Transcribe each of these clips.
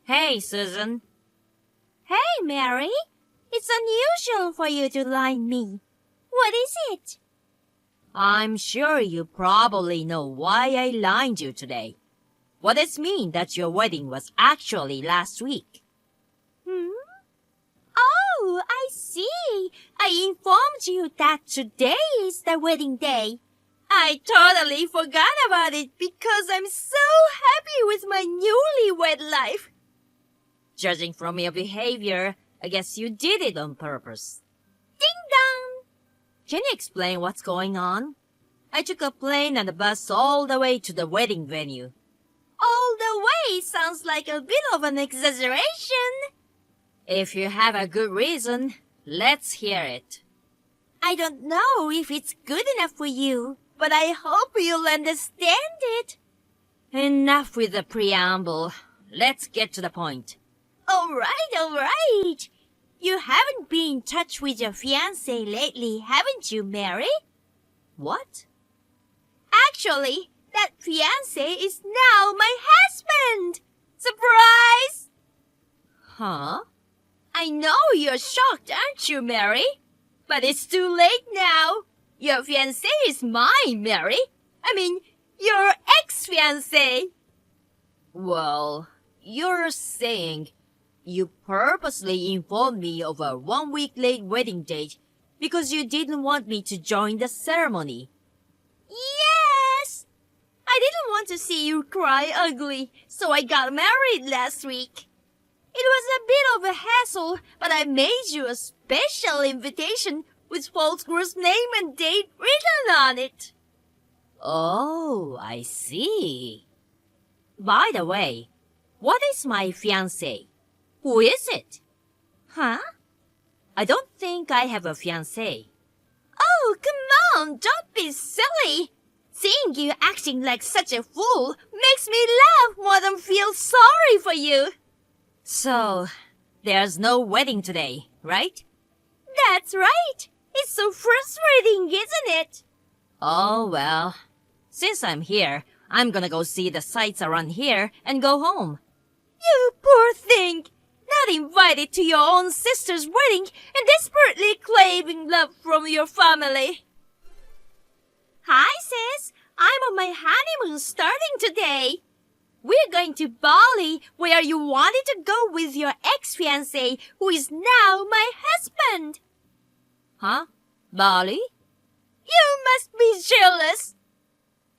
Hey, Susan. Hey, Mary. It's unusual for you to line me. What is it? I'm sure you probably know why I lined you today. What does it mean that your wedding was actually last week? Oh, I see. I informed you that today is the wedding day. I totally forgot about it because I'm so happy with my newlywed life. Judging from your behavior, I guess you did it on purpose. Ding dong! Can you explain what's going on? I took a plane and a bus all the way to the wedding venue. All the way sounds like a bit of an exaggeration. If you have a good reason, let's hear it. I don't know if it's good enough for you, but I hope you'll understand it. Enough with the preamble. Let's get to the point. All right. You haven't been in touch with your fiancé lately, haven't you, Mary? What? Actually, that fiancé is now my husband! Surprise! Huh? I know you're shocked, aren't you, Mary? But it's too late now. Your fiancé is mine, Mary. I mean, your ex-fiancé. Well, you're saying you purposely informed me of a 1 week late wedding date because you didn't want me to join the ceremony. Yes! I didn't want to see you cry ugly, so I got married last week. It was a bit of a hassle, but I made you a special invitation with false groom's name and date written on it. Oh, I see. By the way, what is my fiancé? Who is it? Huh? I don't think I have a fiancé. Oh, come on, don't be silly. Seeing you acting like such a fool makes me laugh more than feel sorry for you. So, there's no wedding today, right? That's right. It's so frustrating, isn't it? Oh, well. Since I'm here, I'm gonna go see the sights around here and go home. You poor thing. Not invited to your own sister's wedding and desperately craving love from your family. Hi, sis. I'm on my honeymoon starting today. We're going to Bali, where you wanted to go with your ex-fiancé, who is now my husband. Huh? Bali? You must be jealous.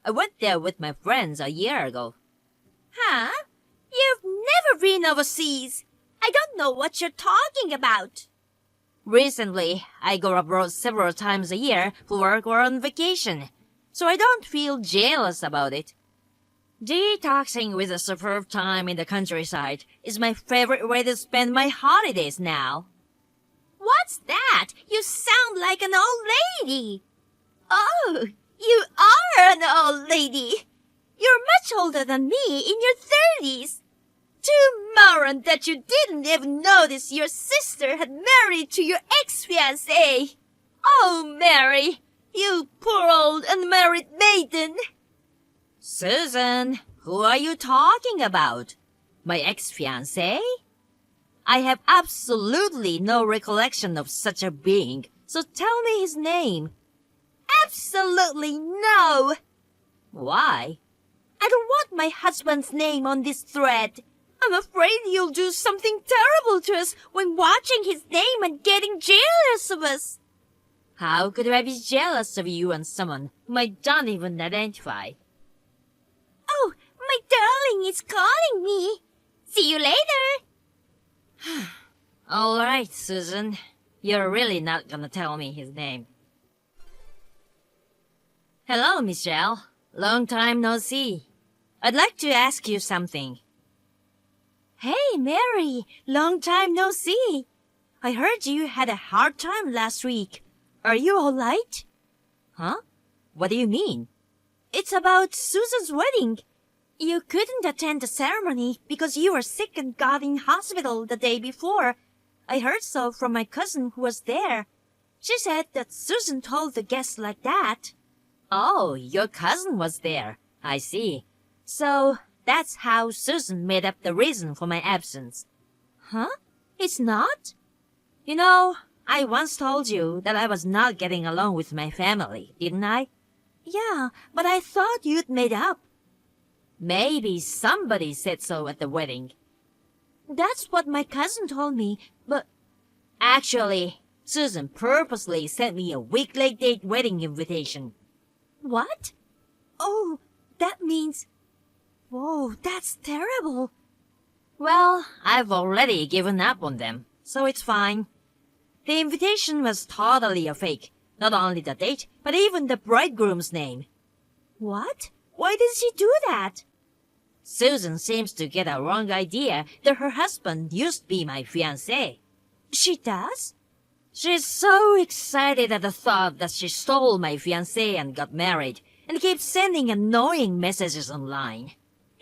I went there with my friends a year ago. Huh? You've never been overseas. I don't know what you're talking about. Recently, I go abroad several times a year for work or on vacation, so I don't feel jealous about it. Detoxing with a superb time in the countryside is my favorite way to spend my holidays now. What's that? You sound like an old lady. Oh, you are an old lady. You're much older than me, in your 30s. Too moron that you didn't even notice your sister had married to your ex-fiancé. Oh, Mary, you poor old unmarried maiden. Susan, who are you talking about? My ex-fiancé? I have absolutely no recollection of such a being, so tell me his name. Absolutely no. Why? I don't want my husband's name on this thread. I'm afraid you'll do something terrible to us when watching his name and getting jealous of us. How could I be jealous of you and someone whom I don't even identify? Oh, my darling is calling me. See you later. All right, Susan. You're really not gonna tell me his name. Hello, Michelle. Long time no see. I'd like to ask you something. Hey, Mary. Long time no see. I heard you had a hard time last week. Are you all right? Huh? What do you mean? It's about Susan's wedding. You couldn't attend the ceremony because you were sick and got in hospital the day before. I heard so from my cousin who was there. She said that Susan told the guests like that. Oh, your cousin was there. I see. So, That's how Susan made up the reason for my absence. Huh? It's not? You know, I once told you that I was not getting along with my family, didn't I? Yeah, but I thought you'd made up. Maybe somebody said so at the wedding. That's what my cousin told me, but Actually, Susan purposely sent me a week late date wedding invitation. what? Oh, that means... Whoa, that's terrible. Well, I've already given up on them, so it's fine. The invitation was totally a fake. Not only the date, but even the bridegroom's name. What? Why did she do that? Susan seems to get a wrong idea that her husband used to be my fiancé. She does? She's so excited at the thought that she stole my fiancé and got married, and keeps sending annoying messages online.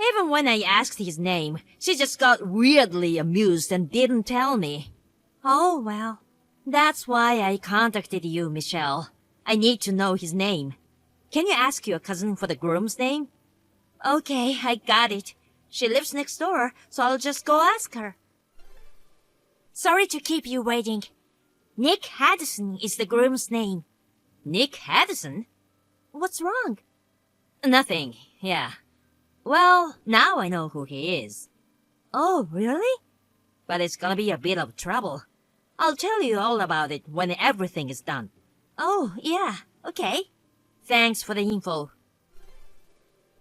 Even when I asked his name, she just got weirdly amused and didn't tell me. Oh, well. That's why I contacted you, Michelle. I need to know his name. Can you ask your cousin for the groom's name? Okay, I got it. She lives next door, so I'll just go ask her. Sorry to keep you waiting. Nick Haddison is the groom's name. Nick Haddison? What's wrong? Nothing, yeah. Well, now I know who he is. Oh, really? But it's gonna be a bit of trouble. I'll tell you all about it when everything is done. Oh, yeah, okay. Thanks for the info.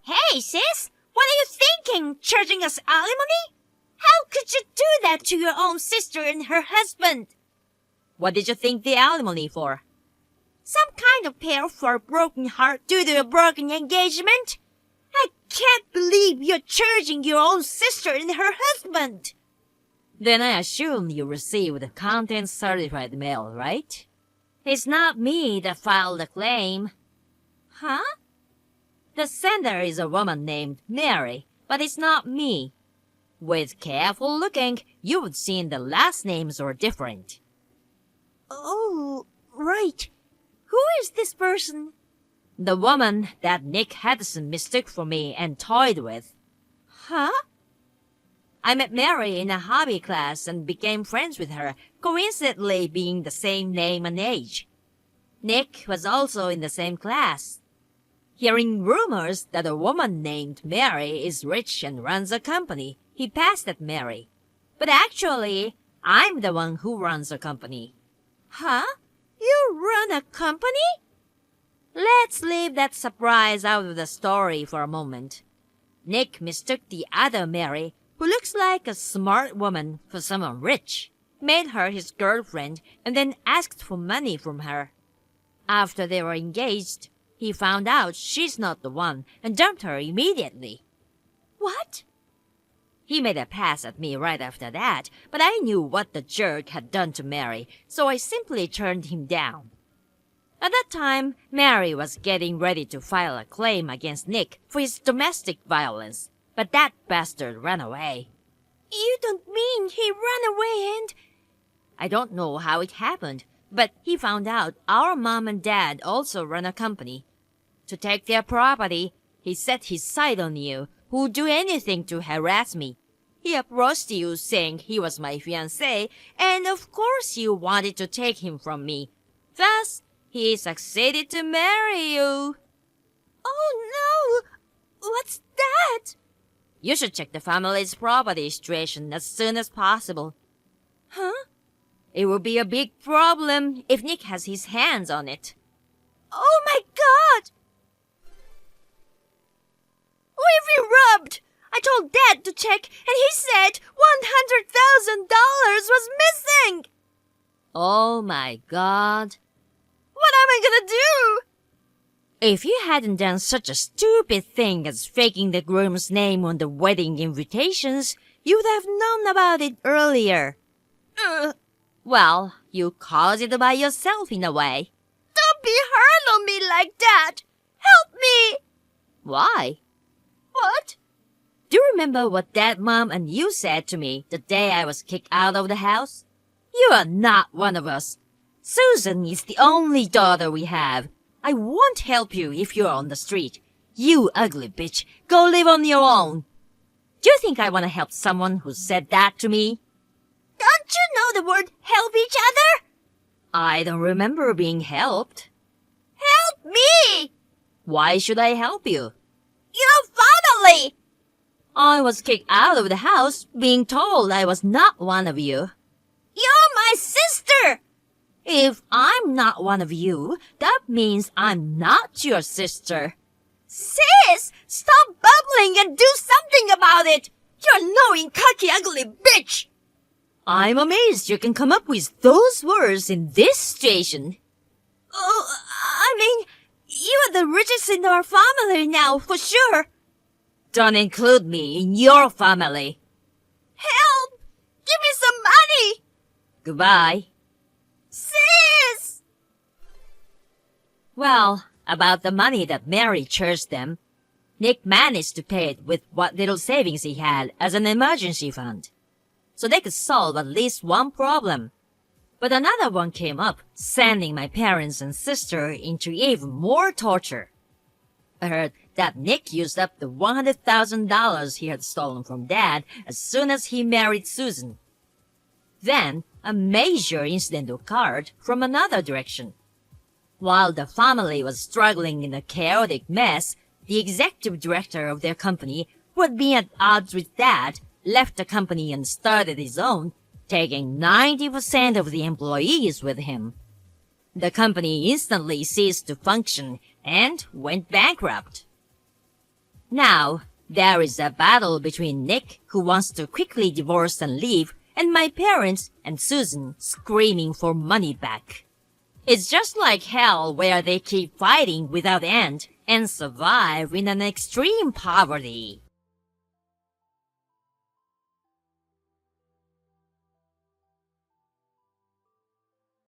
Hey, sis! What are you thinking? Charging us alimony? How could you do that to your own sister and her husband? What did you think the alimony for? Some kind of pair for a broken heart due to a broken engagement? I can't believe you're charging your own sister and her husband. Then I assume you received the contents certified mail, right? It's not me that filed the claim. Huh? The sender is a woman named Mary, but it's not me. With careful looking, you would see the last names are different. Oh, right. Who is this person? The woman that Nick Haddison mistook for me and toyed with. Huh? I met Mary in a hobby class and became friends with her, coincidentally being the same name and age. Nick was also in the same class. Hearing rumors that a woman named Mary is rich and runs a company, he passed at Mary. But actually, I'm the one who runs a company. Huh? You run a company? Let's leave that surprise out of the story for a moment. Nick mistook the other Mary, who looks like a smart woman, for someone rich, made her his girlfriend, and then asked for money from her. After they were engaged, he found out she's not the one and dumped her immediately. What? He made a pass at me right after that, but I knew what the jerk had done to Mary, so I simply turned him down. At that time, Mary was getting ready to file a claim against Nick for his domestic violence, but that bastard ran away. You don't mean he ran away and... I don't know how it happened, but he found out our mom and dad also run a company. To take their property, he set his sight on you, who would do anything to harass me. He approached you saying he was my fiancé, and of course you wanted to take him from me. Thus, he succeeded to marry you. Oh no! What's that? You should check the family's property situation as soon as possible. Huh? It will be a big problem if Nick has his hands on it. Oh my god! We've been robbed! I told Dad to check and he said $100,000 was missing! Oh my god. What am I gonna do? If you hadn't done such a stupid thing as faking the groom's name on the wedding invitations, you'd have known about it earlier. Well, you caused it by yourself in a way. Don't be hard on me like that! Help me! Why? What? Do you remember what Dad, Mom, and you said to me the day I was kicked out of the house? You are not one of us. Susan is the only daughter we have. I won't help you if you're on the street. You ugly bitch, go live on your own. Do you think I want to help someone who said that to me? Don't you know the word help each other? I don't remember being helped. Help me! Why should I help you? Your family! I was kicked out of the house being told I was not one of you. You're my sister! If I'm not one of you, that means I'm not your sister. Sis! Stop bubbling and do something about it! You annoying, cocky, ugly bitch! I'm amazed you can come up with those words in this situation. Oh, I mean, you are the richest in our family now, for sure. Don't include me in your family. Help! Give me some money! Goodbye. Sis! Well, about the money that Mary charged them, Nick managed to pay it with what little savings he had as an emergency fund, so they could solve at least one problem. But another one came up, sending my parents and sister into even more torture. I heard that Nick used up the $100,000 he had stolen from Dad as soon as he married Susan. Then, a major incident occurred from another direction. While the family was struggling in a chaotic mess, the executive director of their company, who had been at odds with Dad, left the company and started his own, taking 90% of the employees with him. The company instantly ceased to function and went bankrupt. Now, there is a battle between Nick, who wants to quickly divorce and leave, and my parents and Susan screaming for money back. It's just like hell where they keep fighting without end and survive in an extreme poverty.